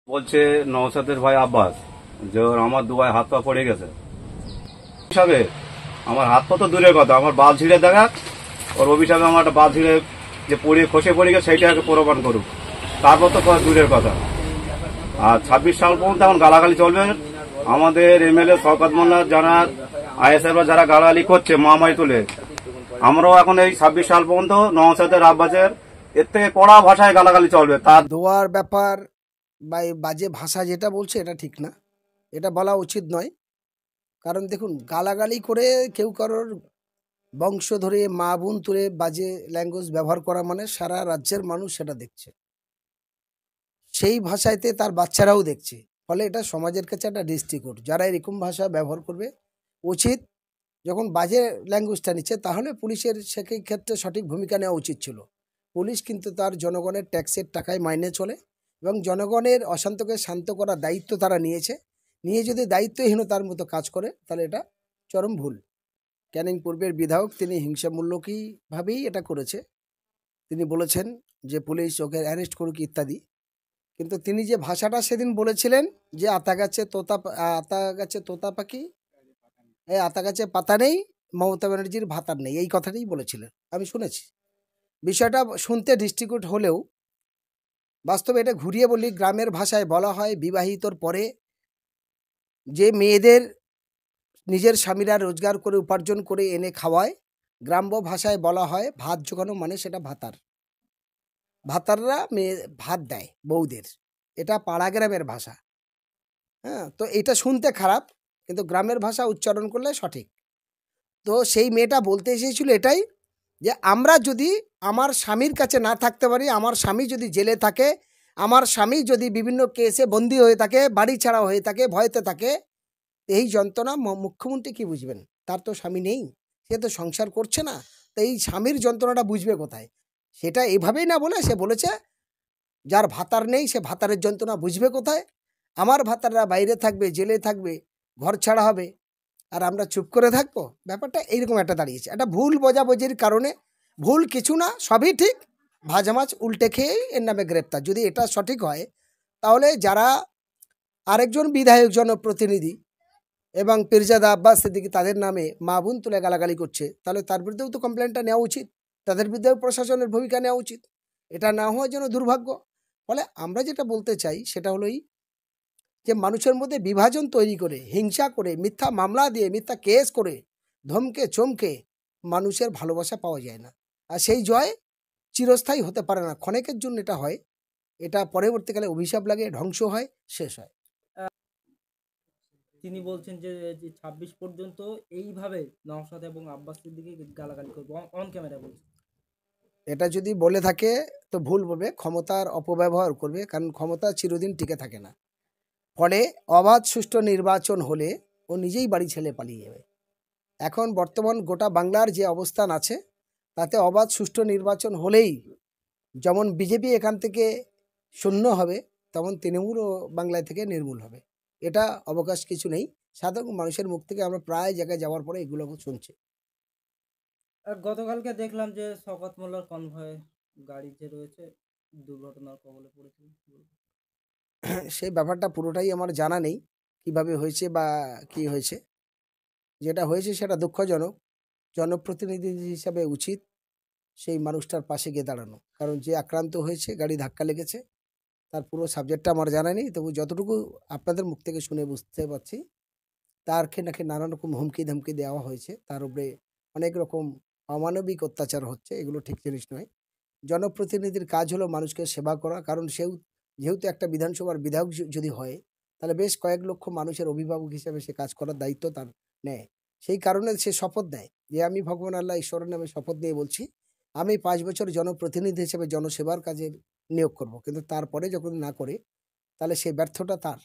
বলছে নওশাদের ভাই আব্বাস যে ওর আমার দুয়ায় হাত পা পড়ে গেছে হিসাবে। আমার হাত পা তো দূরের কথা, আমার বাল ছিঁড়ে দেখা ওর অভিশাপে আমার একটা বাল ছিঁড়ে যে পড়ে খসে পড়ে গেছে সেইটাকে প্রমাণ করুক, তারপর তো দূরের কথা। আর 26 সাল পর্যন্ত এখন গালাগালি চলবে। আমাদের এমএলএ শওকত মোল্লা যারা আইএসএফ যারা গালাগালি করছে মামাই তুলে, আমরাও এখন এই 26 সাল পর্যন্ত নওশাদের আব্বাসের এর থেকে কড়া ভাষায় গালাগালি চলবে। তার দোয়ার ব্যাপার বা এই বাজে ভাষা যেটা বলছে এটা ঠিক না, এটা বলা উচিত নয়। কারণ দেখুন, গালাগালি করে কেউ কারোর বংশ ধরে মা বোন তুলে বাজে ল্যাঙ্গুয়েজ ব্যবহার করা মানে সারা রাজ্যের মানুষ সেটা দেখছে, সেই ভাষাতে তার বাচ্চারাও দেখছে। ফলে এটা সমাজের কাছে একটা দৃষ্টিকোণ। যারা এরকম ভাষা ব্যবহার করবে, উচিত যখন বাজে ল্যাঙ্গুয়েজটা নিচ্ছে তাহলে পুলিশের সেই ক্ষেত্রে সঠিক ভূমিকা নেওয়া উচিত ছিল। পুলিশ কিন্তু তার জনগণের ট্যাক্সের টাকায় মাইনে চলে এবং জনগণের অশান্তকে শান্ত করার দায়িত্ব তারা নিয়েছে। নিয়ে যদি দায়িত্বহীনতার মতো কাজ করে তাহলে এটা চরম ভুল। ক্যানিং পূর্বের বিধায়ক তিনি হিংসামূলকীভাবেই এটা করেছে। তিনি বলেছেন যে পুলিশ ওকে অ্যারেস্ট করুক ইত্যাদি, কিন্তু তিনি যে ভাষাটা সেদিন বলেছিলেন যে আতা গাছে তোতা পাখি, এই আতা গাছে পাতা নেই, মমতা ব্যানার্জির ভাতার নেই, এই কথাটাই বলেছিলেন, আমি শুনেছি। বিষয়টা শুনতে দৃষ্টিকূট হলেও বাস্তবে এটা ঘুরিয়ে বলি, গ্রামের ভাষায় বলা হয় বিবাহিতর পরে যে মেয়েদের নিজের স্বামীরা রোজগার করে উপার্জন করে এনে খাওয়ায়, গ্রাম্য ভাষায় বলা হয় ভাত জোগানো মানে সেটা ভাতার। ভাতাররা মেয়ে ভাত দেয় বউদের, এটা পাড়া গ্রামের ভাষা। হ্যাঁ, তো এটা শুনতে খারাপ, কিন্তু গ্রামের ভাষা উচ্চারণ করলে সঠিক। তো সেই মেয়েটা বলতে এসেছিল এটাই, যে আমরা যদি আমার স্বামীর কাছে না থাকতে পারি, আমার স্বামী যদি জেলে থাকে, আমার স্বামী যদি বিভিন্ন কেসে বন্দী হয়ে থাকে, বাড়ি ছাড়া হয়ে থাকে, ভয়তে থাকে, এই যন্ত্রণা মুখ্যমন্ত্রী কি বুঝবেন? তার তো স্বামী নেই, সে তো সংসার করছে না, তো এই স্বামীর যন্ত্রণাটা বুঝবে কোথায়? সেটা এভাবেই না বলে সে বলেছে যার ভাতার নেই সে ভাতারের যন্ত্রণা বুঝবে কোথায়? আমার ভাতাররা বাইরে থাকবে, জেলে থাকবে, ঘর ছাড়া হবে, আর আমরা চুপ করে থাকবো? ব্যাপারটা এইরকম একটা দাঁড়িয়েছে, একটা ভুল বোঝাবুঝির কারণে। ভুল কিছু না, সবই ঠিক, ভাজা মাছ উল্টে খেয়েই এর নামে গ্রেপ্তার। যদি এটা সঠিক হয় তাহলে যারা আরেকজন বিধায়ক জনপ্রতিনিধি এবং পীরজাদা আব্বাস সিদ্দিকী তাদের নামে মা বোন তুলে গালাগালি করছে, তাহলে তার বিরুদ্ধেও তো কমপ্লেনটা নেওয়া উচিত, তাদের বিরুদ্ধেও প্রশাসনের ভূমিকা নেওয়া উচিত। এটা না হওয়ার জন্য দুর্ভাগ্য। ফলে আমরা যেটা বলতে চাই সেটা হলোই যে মানুষের মধ্যে বিভাজন তৈরি করে, হিংসা করে, মিথ্যা মামলা দিয়ে, মিথ্যা কেস করে, ধমকে চমকে মানুষের ভালোবাসা পাওয়া যায় না। আর সেই জয় চিরস্থায়ী হতে পারে না, ক্ষণিকের জন্য এটা হয়, এটা পরবর্তীকালে অভিশাপ লাগে, ধ্বংস হয়, শেষ হয়। তিনি বলছেন যে 26 পর্যন্ত এইভাবে নওশাদ এবং আব্বাস সিদ্দিকী গালাগালি করবে, অন ক্যামেরা বলছে। এটা যদি বলে থাকে তো ভুল বলবে, ক্ষমতার অপব্যবহার করবে, কারণ ক্ষমতা চিরদিন টিকে থাকে না। ফলে অবাধ সুষ্ঠু নির্বাচন হলে ও নিজেই বাড়ি ছেড়ে পালিয়ে যাবে। এখন বর্তমান গোটা বাংলার যে অবস্থান আছে তাতে অবাধ সুষ্ঠু নির্বাচন হলেই যেমন বিজেপি এখান থেকে শূন্য হবে, তেমন তৃণমূলও বাংলায় থেকে নির্মূল হবে। এটা অবকাশ কিছু নেই। সাধারণ মানুষের মুখ থেকে আমরা প্রায় জায়গায় যাওয়ার পরে এগুলো শুনছি। আর গতকালকে দেখলাম যে শওকত মোল্লার কনভয়ে গাড়ি যে রয়েছে দুর্ঘটনার কবলে পড়েছে। সেই ব্যাপারটা পুরোটাই আমার জানা নেই কিভাবে হয়েছে বা কি হয়েছে। যেটা হয়েছে সেটা দুঃখজনক। জনপ্রতিনিধি হিসাবে উচিত সেই মানুষটার পাশে গিয়ে দাঁড়ানো, কারণ যে আক্রান্ত হয়েছে, গাড়ি ধাক্কা লেগেছে, তার পুরো সাবজেক্টটা আমার জানা নেই। তবু যতটুকু আপনাদের মুখ থেকে শুনে বুঝতে পারছি, তারকে নাকি নানান রকম হুমকি ধামকি দেওয়া হয়েছে, তার উপরে অনেক রকম অমানবিক অত্যাচার হচ্ছে, এগুলো ঠিক জিনিস নয়। জনপ্রতিনিধির কাজ হলো মানুষকে সেবা করা, কারণ যেহেতু একটা বিধানসভার বিধায়ক যদি হয় তাহলে বেশ কয়েক লক্ষ মানুষের অভিভাবক হিসেবে সে কাজ করার দায়িত্ব তার নেয়। সেই কারণে সে শপথ নেয় যে আমি ভগবান আল্লাহ ঈশ্বরের নামে শপথ নিয়ে বলছি আমি 5 বছর জনপ্রতিনিধি হিসেবে জনসেবার কাজে নিয়োগ করব, কিন্তু তারপরে যখন না করে তাহলে সে ব্যর্থতা তার।